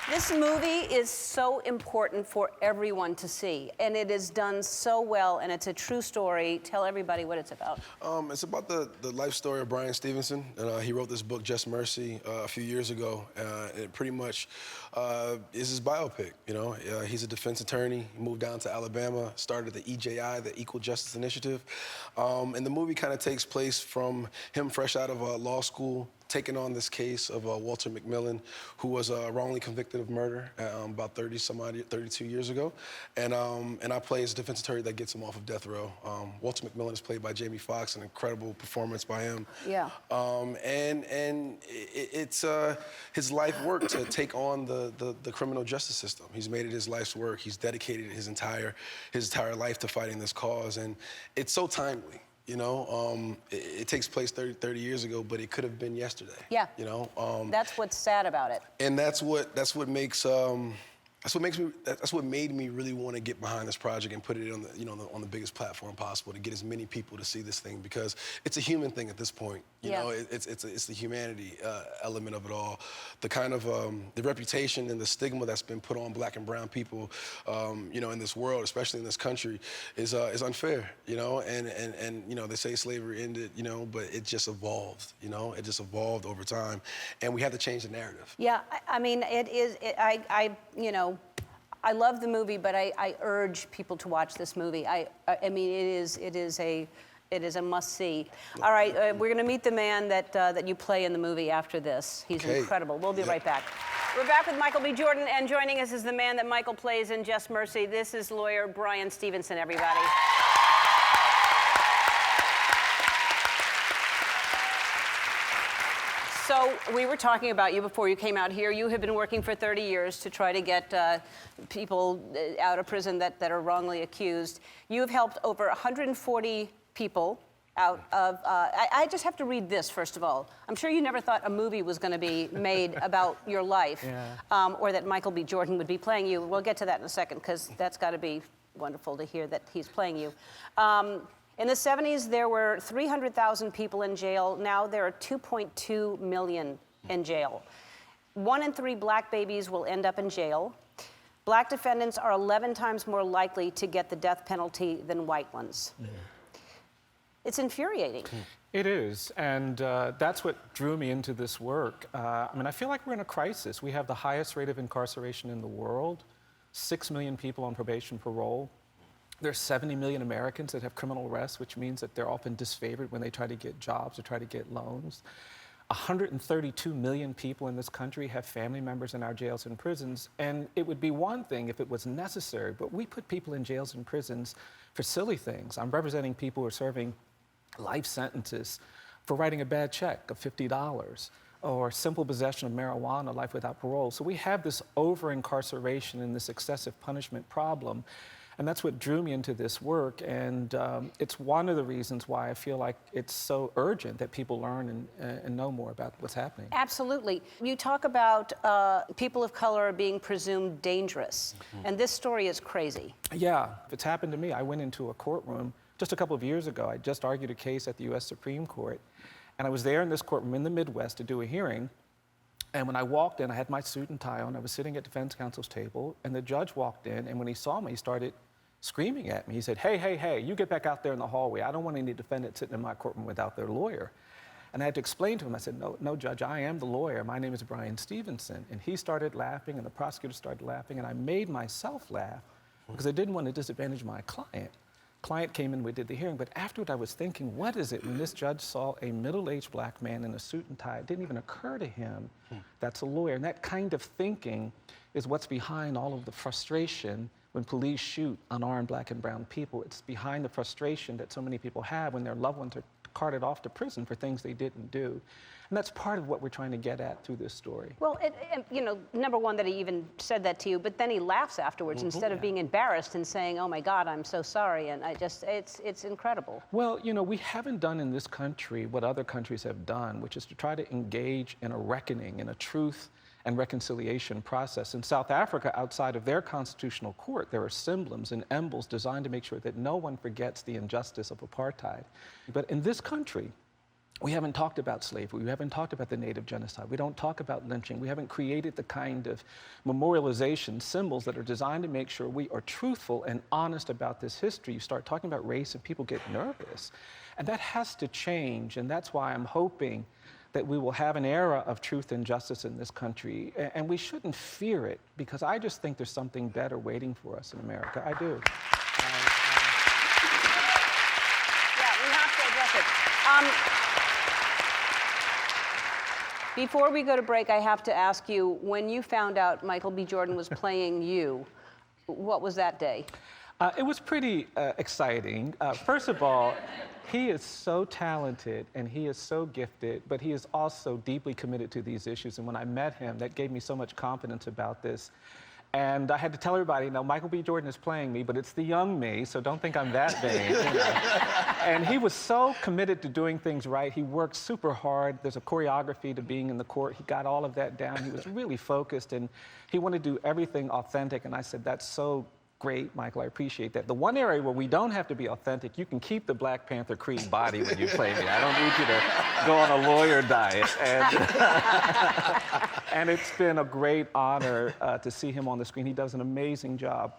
This movie is so important for everyone to see, and it is done so well, and it's a true story. Tell everybody what it's about. It's about the life story of Bryan Stevenson. And, he wrote this book, Just Mercy, a few years ago. And it pretty much is his biopic, you know. He's a defense attorney. He moved down to Alabama, started the EJI, the Equal Justice Initiative. And the movie kind of takes place from him fresh out of law school, taking on this case of Walter McMillan, who was wrongly convicted of murder about 32 years ago. And I play as a defense attorney that gets him off of death row. Walter McMillan is played by Jamie Foxx, an incredible performance by him. Yeah. It's his life work to take on the criminal justice system. He's made it his life's work. He's dedicated his entire life to fighting this cause, and it's so timely. You know, it takes place 30 years ago, but it could have been yesterday. Yeah. You know, that's what's sad about it. and that's what made me really want to get behind this project and put it on on the biggest platform possible to get as many people to see this thing, because it's a human thing at this point. You know, it's the humanity element of it all. The kind of the reputation and the stigma that's been put on Black and brown people, you know, in this world, especially in this country, is unfair. You know, and you know, they say slavery ended, you know, but it just evolved. You know, it just evolved over time, and we had to change the narrative. Yeah, I mean, you know, I love the movie, but I urge people to watch this movie. I mean, it is a must-see. All right, we're going to meet the man that you play in the movie after this. He's incredible. We'll be right back. We're back with Michael B. Jordan, and joining us is the man that Michael plays in Just Mercy. This is lawyer Bryan Stevenson, everybody. So we were talking about you before you came out here. You have been working for 30 years to try to get people out of prison that are wrongly accused. You've helped over 140 people out of... I just have to read this, first of all. I'm sure you never thought a movie was going to be made about your life, or that Michael B. Jordan would be playing you. We'll get to that in a second, because that's got to be wonderful to hear that he's playing you. In the 70s, there were 300,000 people in jail. Now there are 2.2 million in jail. 1 in 3 Black babies will end up in jail. Black defendants are 11 times more likely to get the death penalty than white ones. It's infuriating. It is, and that's what drew me into this work. I mean, I feel like we're in a crisis. We have the highest rate of incarceration in the world, 6 million people on probation parole. There's 70 million Americans that have criminal arrests, which means that they're often disfavored when they try to get jobs or try to get loans. 132 million people in this country have family members in our jails and prisons, and it would be one thing if it was necessary, but we put people in jails and prisons for silly things. I'm representing people who are serving life sentences for writing a bad check of $50, or simple possession of marijuana, life without parole. So we have this over-incarceration and this excessive punishment problem. And that's what drew me into this work, and it's one of the reasons why I feel like it's so urgent that people learn and know more about what's happening. Absolutely. You talk about people of color being presumed dangerous, and this story is crazy. Yeah, it's happened to me. I went into a courtroom just a couple of years ago. I just argued a case at the U.S. Supreme Court, and I was there in this courtroom in the Midwest to do a hearing. And when I walked in, I had my suit and tie on. I was sitting at defense counsel's table, and the judge walked in, and when he saw me, he started screaming at me. He said, hey, you get back out there in the hallway. I don't want any defendant sitting in my courtroom without their lawyer. And I had to explain to him, I said, no, Judge, I am the lawyer. My name is Bryan Stevenson. And he started laughing, and the prosecutor started laughing, and I made myself laugh because I didn't want to disadvantage my client. Client came in, we did the hearing, but afterward I was thinking, what is it when this judge saw a middle-aged Black man in a suit and tie? It didn't even occur to him that's a lawyer. And that kind of thinking is what's behind all of the frustration when police shoot unarmed Black and brown people. It's behind the frustration that so many people have when their loved ones are carted off to prison for things they didn't do. And that's part of what we're trying to get at through this story. Well, you know, number one, that he even said that to you, but then he laughs afterwards instead of being embarrassed and saying, oh my God, I'm so sorry. And it's incredible. Well, you know, we haven't done in this country what other countries have done, which is to try to engage in a reckoning, in a truth and reconciliation process. In South Africa, outside of their constitutional court, there are symbols and emblems designed to make sure that no one forgets the injustice of apartheid. But in this country, we haven't talked about slavery. We haven't talked about the Native genocide. We don't talk about lynching. We haven't created the kind of memorialization symbols that are designed to make sure we are truthful and honest about this history. You start talking about race and people get nervous. And that has to change. And that's why I'm hoping that we will have an era of truth and justice in this country. And we shouldn't fear it, because I just think there's something better waiting for us in America. I do. Yeah, we have to address it. Before we go to break, I have to ask you, when you found out Michael B. Jordan was playing you, what was that day? It was pretty exciting. First of all, he is so talented and he is so gifted, but he is also deeply committed to these issues. And when I met him, that gave me so much confidence about this. And I had to tell everybody, Michael B. Jordan is playing me, but it's the young me, so don't think I'm that vain. And he was so committed to doing things right. He worked super hard. There's a choreography to being in the court. He got all of that down. He was really focused, and he wanted to do everything authentic. And I said, that's so great, Michael, I appreciate that. The one area where we don't have to be authentic, you can keep the Black Panther Creed body when you play me. I don't need you to go on a lawyer diet. And it's been a great honor to see him on the screen. He does an amazing job,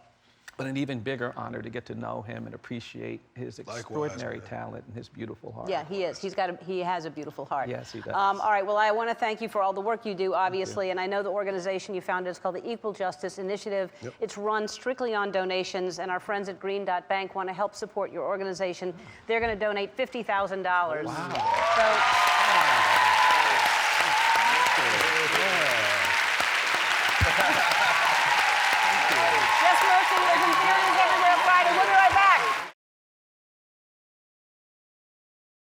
but an even bigger honor to get to know him and appreciate his extraordinary talent and his beautiful heart. Yeah, he is. He has a beautiful heart. Yes, he does. All right, well, I want to thank you for all the work you do, obviously, and I know the organization you founded is called the Equal Justice Initiative. Yep. It's run strictly on donations, and our friends at Green Dot Bank want to help support your organization. They're going to donate $50,000. Wow. Just Mercy is in theory